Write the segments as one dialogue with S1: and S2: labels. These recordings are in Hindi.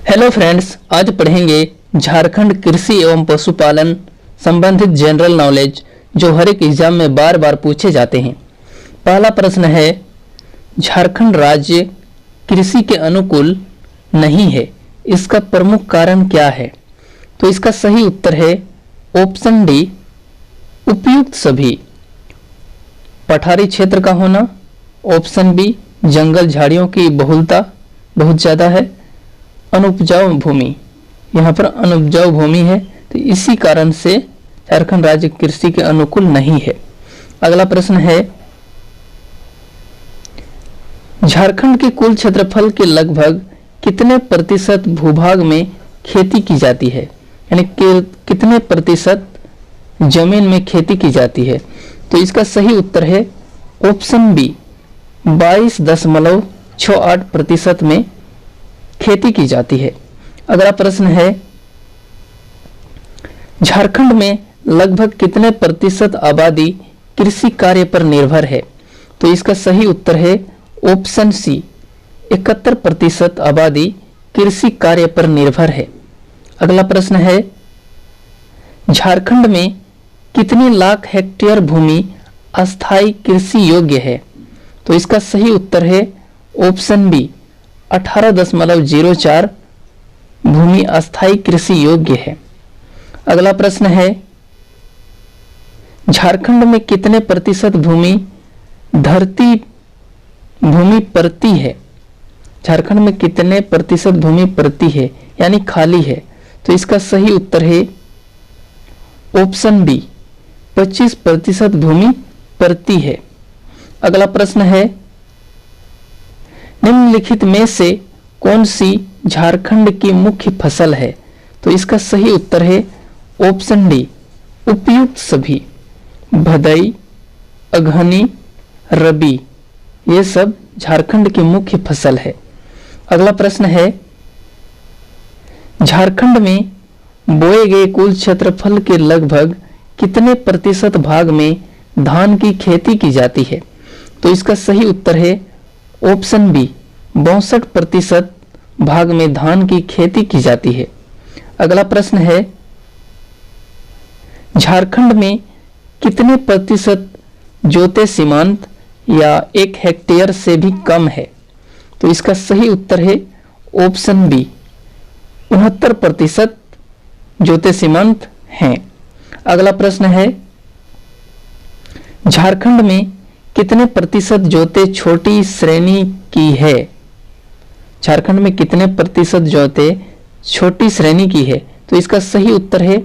S1: हेलो फ्रेंड्स, आज पढ़ेंगे झारखंड कृषि एवं पशुपालन संबंधित जनरल नॉलेज जो हर एक एग्जाम में बार बार पूछे जाते हैं। पहला प्रश्न है, झारखंड राज्य कृषि के अनुकूल नहीं है, इसका प्रमुख कारण क्या है? तो इसका सही उत्तर है ऑप्शन डी, उपयुक्त सभी। पठारी क्षेत्र का होना। ऑप्शन बी, जंगल झाड़ियों की बहुलता बहुत ज़्यादा है। अनुपजाऊ भूमि, यहाँ पर अनुपजाऊ भूमि है, तो इसी कारण से झारखंड राज्य कृषि के अनुकूल नहीं है। अगला प्रश्न है, झारखंड के कुल क्षेत्रफल के लगभग कितने प्रतिशत भूभाग में खेती की जाती है, यानी कितने प्रतिशत जमीन में खेती की जाती है? तो इसका सही उत्तर है ऑप्शन बी, 22.68% में खेती की जाती है। अगला प्रश्न है, झारखंड में लगभग कितने प्रतिशत आबादी कृषि कार्य पर निर्भर है? तो इसका सही उत्तर है ऑप्शन सी, 71% आबादी कृषि कार्य पर निर्भर है। अगला प्रश्न है, झारखंड में कितनी लाख हेक्टेयर भूमि अस्थायी कृषि योग्य है? तो इसका सही उत्तर है ऑप्शन बी, 18.04 भूमि अस्थायी कृषि योग्य है। अगला प्रश्न है, झारखंड में कितने प्रतिशत भूमि भूमि परती है? झारखंड में कितने प्रतिशत भूमि परती है, यानी खाली है? तो इसका सही उत्तर है ऑप्शन बी, 25% भूमि परती है। अगला प्रश्न है, निम्नलिखित में से कौन सी झारखंड की मुख्य फसल है? तो इसका सही उत्तर है ऑप्शन डी, उपयुक्त सभी। भदई, अगहनी, रबी, ये सब झारखंड की मुख्य फसल है। अगला प्रश्न है, झारखंड में बोए गए कुल क्षेत्रफल के लगभग कितने प्रतिशत भाग में धान की खेती की जाती है? तो इसका सही उत्तर है ऑप्शन बी, 62% भाग में धान की खेती की जाती है। अगला प्रश्न है, झारखंड में कितने प्रतिशत जोते सीमांत या 1 हेक्टेयर से भी कम है? तो इसका सही उत्तर है ऑप्शन बी, 69% जोते सीमांत हैं। अगला प्रश्न है, झारखंड में कितने प्रतिशत जोते छोटी श्रेणी की है? झारखंड में कितने प्रतिशत जोते छोटी श्रेणी की है? तो इसका सही उत्तर है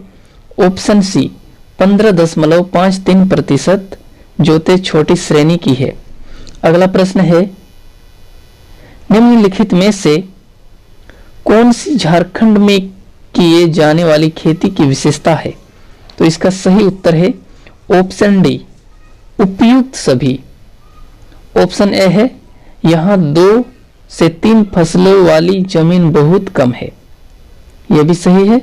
S1: ऑप्शन सी, 15.53% जोते छोटी श्रेणी की है। अगला प्रश्न है, निम्नलिखित में से कौन सी झारखंड में किए जाने वाली खेती की विशेषता है? तो इसका सही उत्तर है ऑप्शन डी, उपयुक्त सभी। ऑप्शन ए है, यहाँ 2 से 3 फसलों वाली जमीन बहुत कम है, यह भी सही है।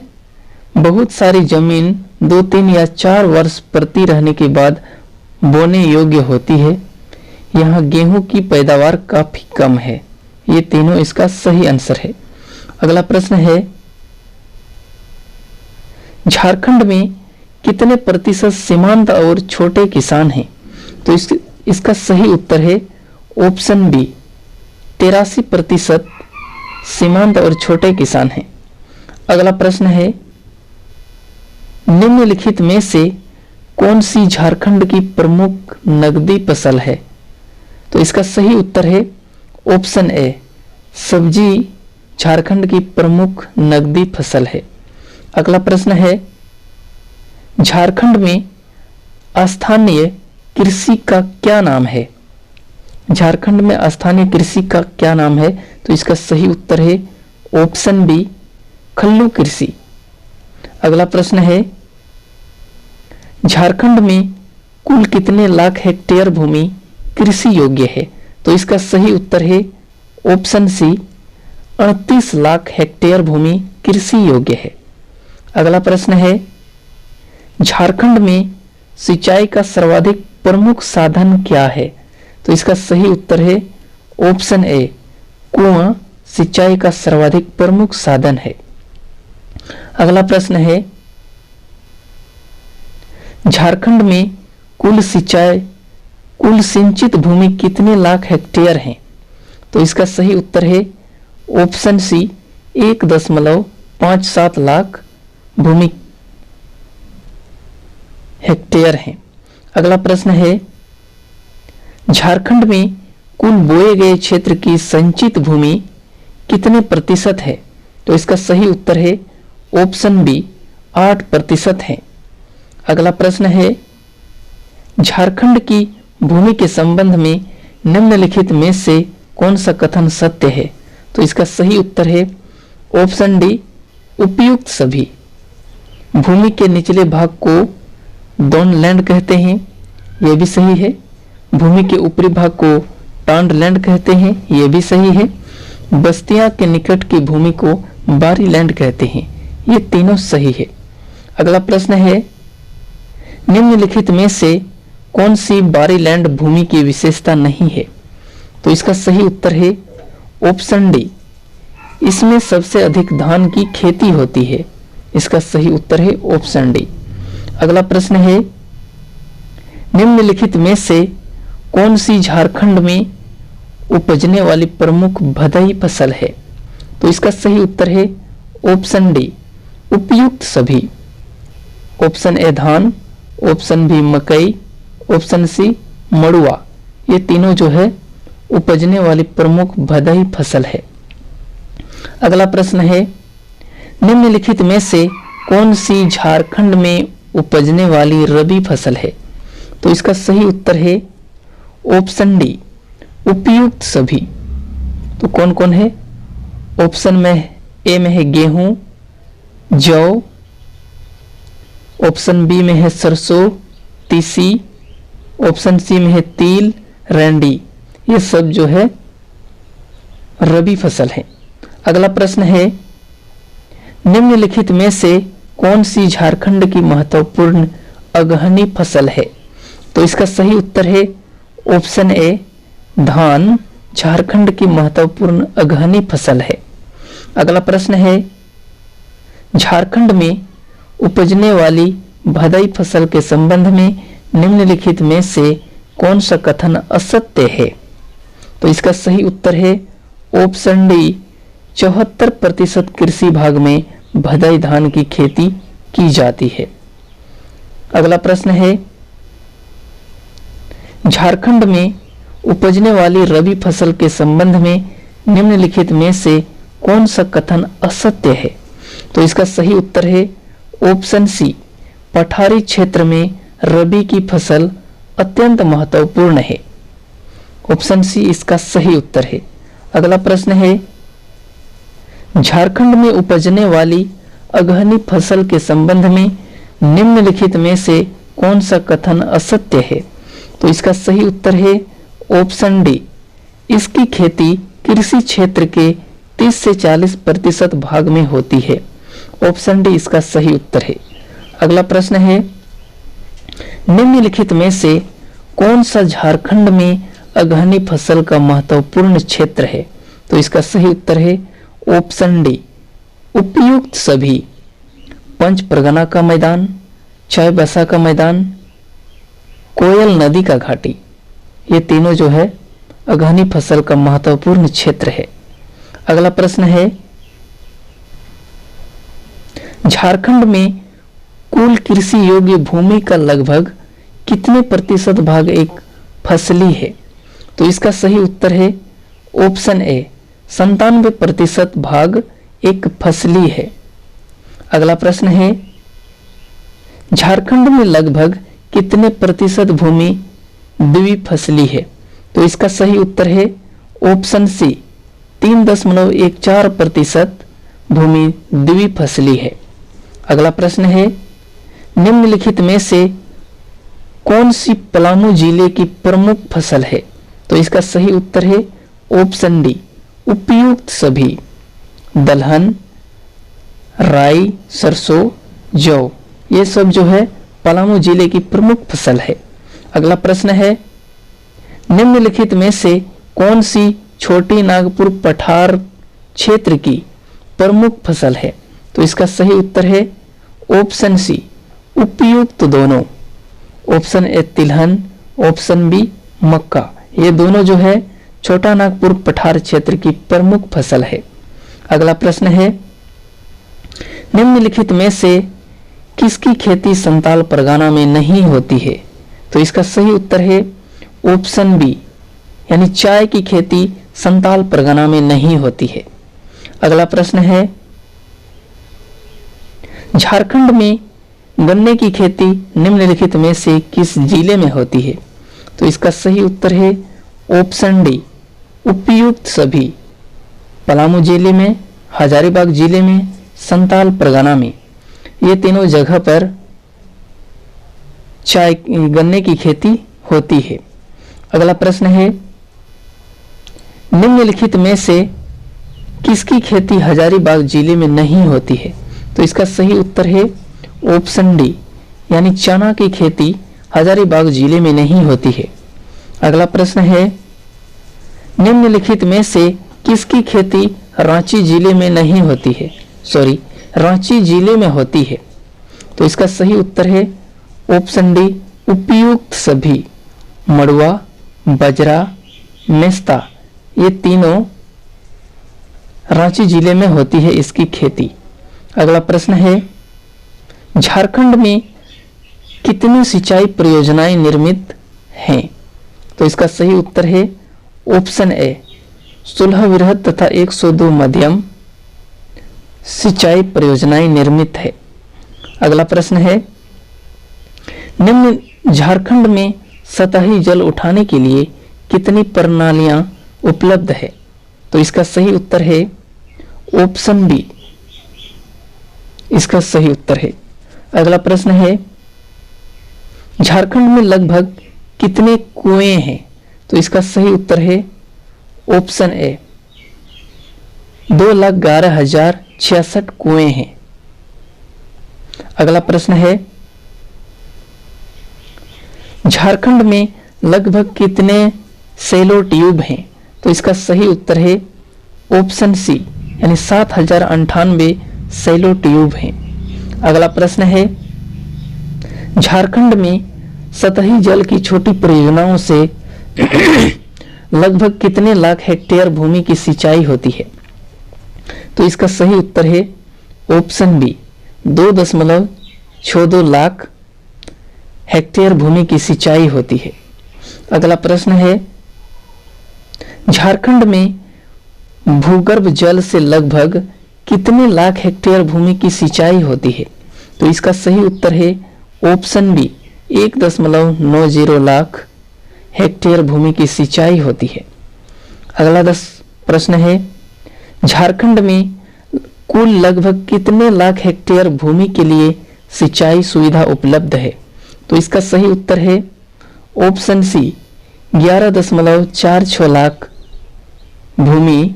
S1: बहुत सारी जमीन 2, 3 या 4 वर्ष परती रहने के बाद बोने योग्य होती है। यहाँ गेहूं की पैदावार काफी कम है। ये तीनों इसका सही आंसर है। अगला प्रश्न है, झारखंड में कितने प्रतिशत सीमांत और छोटे किसान हैं? तो इसका सही उत्तर है ऑप्शन बी, 83% सीमांत और छोटे किसान हैं। अगला प्रश्न है, निम्नलिखित में से कौन सी झारखंड की प्रमुख नकदी फसल है? तो इसका सही उत्तर है ऑप्शन ए, सब्जी झारखंड की प्रमुख नकदी फसल है। अगला प्रश्न है, झारखंड में स्थानीय कृषि का क्या नाम है? झारखंड में स्थानीय कृषि का क्या नाम है? तो इसका सही उत्तर है ऑप्शन बी, खल्लू कृषि। अगला प्रश्न है, झारखंड में कुल कितने लाख हेक्टेयर भूमि कृषि योग्य है? तो इसका सही उत्तर है ऑप्शन सी, 38 लाख हेक्टेयर भूमि कृषि योग्य है। अगला प्रश्न है, झारखंड में सिंचाई का सर्वाधिक प्रमुख साधन क्या है? तो इसका सही उत्तर है ऑप्शन ए, कुआं सिंचाई का सर्वाधिक प्रमुख साधन है? अगला प्रश्न है, झारखंड में कुल सिंचित भूमि कितने लाख हेक्टेयर है? तो इसका सही उत्तर है ऑप्शन सी 1.57 लाख भूमि हेक्टेयर है। अगला प्रश्न है, झारखंड में कुल बोए गए क्षेत्र की संचित भूमि कितने प्रतिशत है? तो इसका सही उत्तर है ऑप्शन बी 8% है। अगला प्रश्न है, झारखंड की भूमि के संबंध में निम्नलिखित में से कौन सा कथन सत्य है? तो इसका सही उत्तर है ऑप्शन डी उपयुक्त सभी। भूमि के निचले भाग को डॉनलैंड कहते हैं, यह भी सही है। भूमि के ऊपरी भाग को टांडलैंड कहते हैं, यह भी सही है। बस्तियां के निकट की भूमि को बारीलैंड कहते हैं, ये तीनों सही है। अगला प्रश्न है, निम्नलिखित में से कौन सी बारीलैंड भूमि की विशेषता नहीं है? तो इसका सही उत्तर है ऑप्शन डी, इसमें सबसे अधिक धान की खेती होती है। इसका सही उत्तर है ऑप्शन डी। अगला प्रश्न है, निम्नलिखित में से कौन सी झारखंड में उपजने वाली प्रमुख भदई फसल है? तो इसका सही उत्तर है ऑप्शन डी उपयुक्त सभी। ऑप्शन ए धान, ऑप्शन बी मकई, ऑप्शन सी मड़ुआ, ये तीनों जो है उपजने वाली प्रमुख भदई फसल है। अगला प्रश्न है, निम्नलिखित में से कौन सी झारखंड में उपजने वाली रबी फसल है? तो इसका सही उत्तर है ऑप्शन डी उपयुक्त सभी। तो कौन कौन है? ऑप्शन में ए में है गेहूं, जौ, ऑप्शन बी में है सरसों, तीसी, ऑप्शन सी में है तिल, रैंडी, ये सब जो है रबी फसल है। अगला प्रश्न है, निम्नलिखित में से कौन सी झारखंड की महत्वपूर्ण अगहनी फसल है? तो इसका सही उत्तर है ऑप्शन ए धान झारखंड की महत्वपूर्ण अगहनी फसल है। अगला प्रश्न है, झारखंड में उपजने वाली भदई फसल के संबंध में निम्नलिखित में से कौन सा कथन असत्य है? तो इसका सही उत्तर है ऑप्शन डी 74% कृषि भाग में भदई धान की खेती की जाती है। अगला प्रश्न है, झारखंड में उपजने वाली रबी फसल के संबंध में निम्नलिखित में से कौन सा कथन असत्य है? तो इसका सही उत्तर है ऑप्शन सी पठारी क्षेत्र में रबी की फसल अत्यंत महत्वपूर्ण है। ऑप्शन सी इसका सही उत्तर है। अगला प्रश्न है, झारखंड में उपजने वाली अगहनी फसल के संबंध में निम्नलिखित में से कौन सा कथन असत्य है? तो इसका सही उत्तर है ऑप्शन डी इसकी खेती कृषि क्षेत्र के 30 से 40% भाग में होती है। ऑप्शन डी इसका सही उत्तर है। अगला प्रश्न है, निम्नलिखित में से कौन सा झारखंड में अगहनी फसल का महत्वपूर्ण क्षेत्र है? तो इसका सही उत्तर है ऑप्शन डी उपयुक्त सभी। पंच परगना का मैदान, चाईबासा का मैदान, कोयल नदी का घाटी, ये तीनों जो है अगहनी फसल का महत्वपूर्ण क्षेत्र है। अगला प्रश्न है, झारखंड में कुल कृषि योग्य भूमि का लगभग कितने प्रतिशत भाग एक फसली है? तो इसका सही उत्तर है ऑप्शन ए 97% भाग एक फसली है। अगला प्रश्न है, झारखंड में लगभग कितने प्रतिशत भूमि द्विफसली है? तो इसका सही उत्तर है ऑप्शन सी 3.14% भूमि द्विफसली है। अगला प्रश्न है, निम्नलिखित में से कौन सी पलामू जिले की प्रमुख फसल है? तो इसका सही उत्तर है ऑप्शन डी उपयुक्त सभी। दलहन, राई, सरसों, जौ, ये सब जो है पलामू जिले की प्रमुख फसल है। अगला प्रश्न है, निम्नलिखित में से कौन सी छोटी नागपुर पठार क्षेत्र की प्रमुख फसल है? तो इसका सही उत्तर है ऑप्शन सी, उपयुक्त दोनों। ऑप्शन ए तिलहन, ऑप्शन बी मक्का, ये दोनों जो है छोटा नागपुर पठार क्षेत्र की प्रमुख फसल है। अगला प्रश्न है, निम्नलिखित में से किसकी खेती संताल परगना में नहीं होती है? तो इसका सही उत्तर है ऑप्शन बी, यानी चाय की खेती संताल परगना में नहीं होती है। अगला प्रश्न है, झारखंड में गन्ने की खेती निम्नलिखित में से किस जिले में होती है? तो इसका सही उत्तर है ऑप्शन डी, उपयुक्त सभी। पलामू जिले में, हजारीबाग जिले में, संताल परगना में, ये तीनों जगह पर चाय गन्ने की खेती होती है। अगला प्रश्न है, निम्नलिखित में से किसकी खेती हजारीबाग जिले में नहीं होती है? तो इसका सही उत्तर है ऑप्शन डी, यानी चना की खेती हजारीबाग जिले में नहीं होती है। अगला प्रश्न है, निम्नलिखित में से किसकी खेती रांची जिले में नहीं होती है? रांची जिले में होती है। तो इसका सही उत्तर है ऑप्शन डी, उपयुक्त सभी। मड़ुआ, बजरा, मेस्ता, ये तीनों रांची जिले में होती है इसकी खेती। अगला प्रश्न है, झारखंड में कितनी सिंचाई परियोजनाएं निर्मित हैं? तो इसका सही उत्तर है ऑप्शन ए, 16 वृहद तथा 102 मध्यम सिंचाई परियोजनाएं निर्मित है। अगला प्रश्न है, निम्न झारखंड में सतही जल उठाने के लिए कितनी प्रणालियां उपलब्ध है? तो इसका सही उत्तर है ऑप्शन बी, इसका सही उत्तर है। अगला प्रश्न है, झारखंड में लगभग कितने कुएं हैं? तो इसका सही उत्तर है ऑप्शन ए, 2,11,066 कुएं हैं। अगला प्रश्न है, झारखंड में लगभग कितने सेलो ट्यूब हैं? तो इसका सही उत्तर है ऑप्शन सी, यानी 7,098 सेलो ट्यूब हैं। अगला प्रश्न है, झारखंड में सतही जल की छोटी परियोजनाओं से लगभग कितने लाख हेक्टेयर भूमि की सिंचाई होती है? तो इसका सही उत्तर है ऑप्शन बी, 2.62 लाख हेक्टेयर भूमि की सिंचाई होती है। अगला प्रश्न है, झारखंड में भूगर्भ जल से लगभग कितने लाख हेक्टेयर भूमि की सिंचाई होती है? तो इसका सही उत्तर है ऑप्शन बी, 1.90 लाख हेक्टेयर भूमि की सिंचाई होती है। अगला 10 प्रश्न है, झारखंड में कुल लगभग कितने लाख हेक्टेयर भूमि के लिए सिंचाई सुविधा उपलब्ध है? तो इसका सही उत्तर है ऑप्शन सी, 11.46 लाख भूमि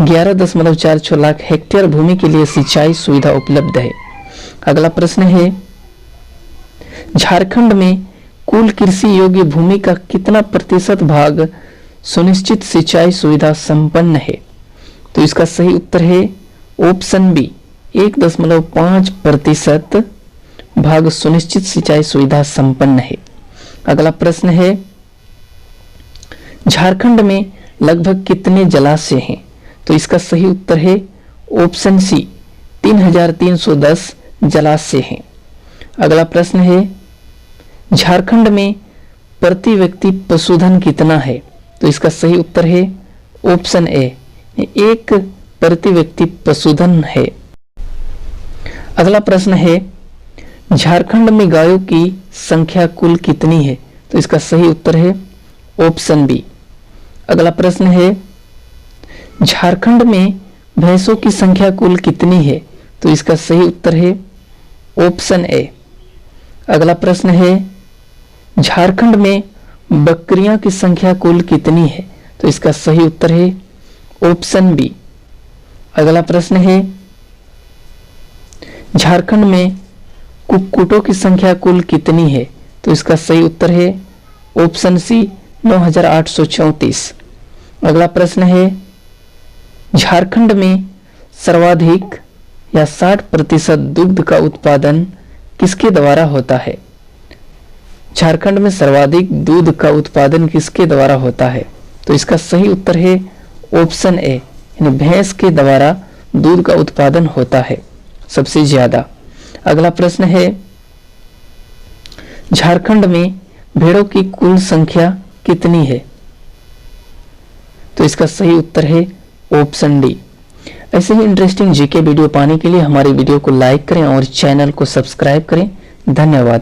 S1: 11.46 लाख हेक्टेयर भूमि के लिए सिंचाई सुविधा उपलब्ध है। अगला प्रश्न है, झारखंड में कुल कृषि योग्य भूमि का कितना प्रतिशत भाग सुनिश्चित सिंचाई सुविधा संपन्न है? तो इसका सही उत्तर है ऑप्शन बी, 1.5% भाग सुनिश्चित सिंचाई सुविधा संपन्न है। अगला प्रश्न है, झारखंड में लगभग कितने जलाशय हैं? तो इसका सही उत्तर है ऑप्शन सी, 3,310 जलाशय हैं। अगला प्रश्न है, झारखंड में प्रति व्यक्ति पशुधन कितना है? तो इसका सही उत्तर है ऑप्शन ए, 1 प्रति व्यक्ति पशुधन है। अगला प्रश्न है, झारखंड में गायों की संख्या कुल कितनी है? तो इसका सही उत्तर है ऑप्शन बी। अगला प्रश्न है, झारखंड में भैंसों की संख्या कुल कितनी है? तो इसका सही उत्तर है ऑप्शन ए। अगला प्रश्न है, झारखंड में बकरियां की संख्या कुल कितनी है? तो इसका सही उत्तर है ऑप्शन बी। अगला प्रश्न है, झारखंड में कुक्कुटों की संख्या कुल कितनी है? तो इसका सही उत्तर है ऑप्शन सी, 9,834। अगला प्रश्न है, झारखंड में सर्वाधिक या 60% दुग्ध का उत्पादन किसके द्वारा होता है? झारखंड में सर्वाधिक दूध का उत्पादन किसके द्वारा होता है? तो इसका सही उत्तर है ऑप्शन ए, यानी भैंस के द्वारा दूध का उत्पादन होता है सबसे ज्यादा। अगला प्रश्न है, झारखंड में भेड़ों की कुल संख्या कितनी है? तो इसका सही उत्तर है ऑप्शन डी। ऐसे ही इंटरेस्टिंग जीके वीडियो पाने के लिए हमारे वीडियो को लाइक करें और चैनल को सब्सक्राइब करें। धन्यवाद।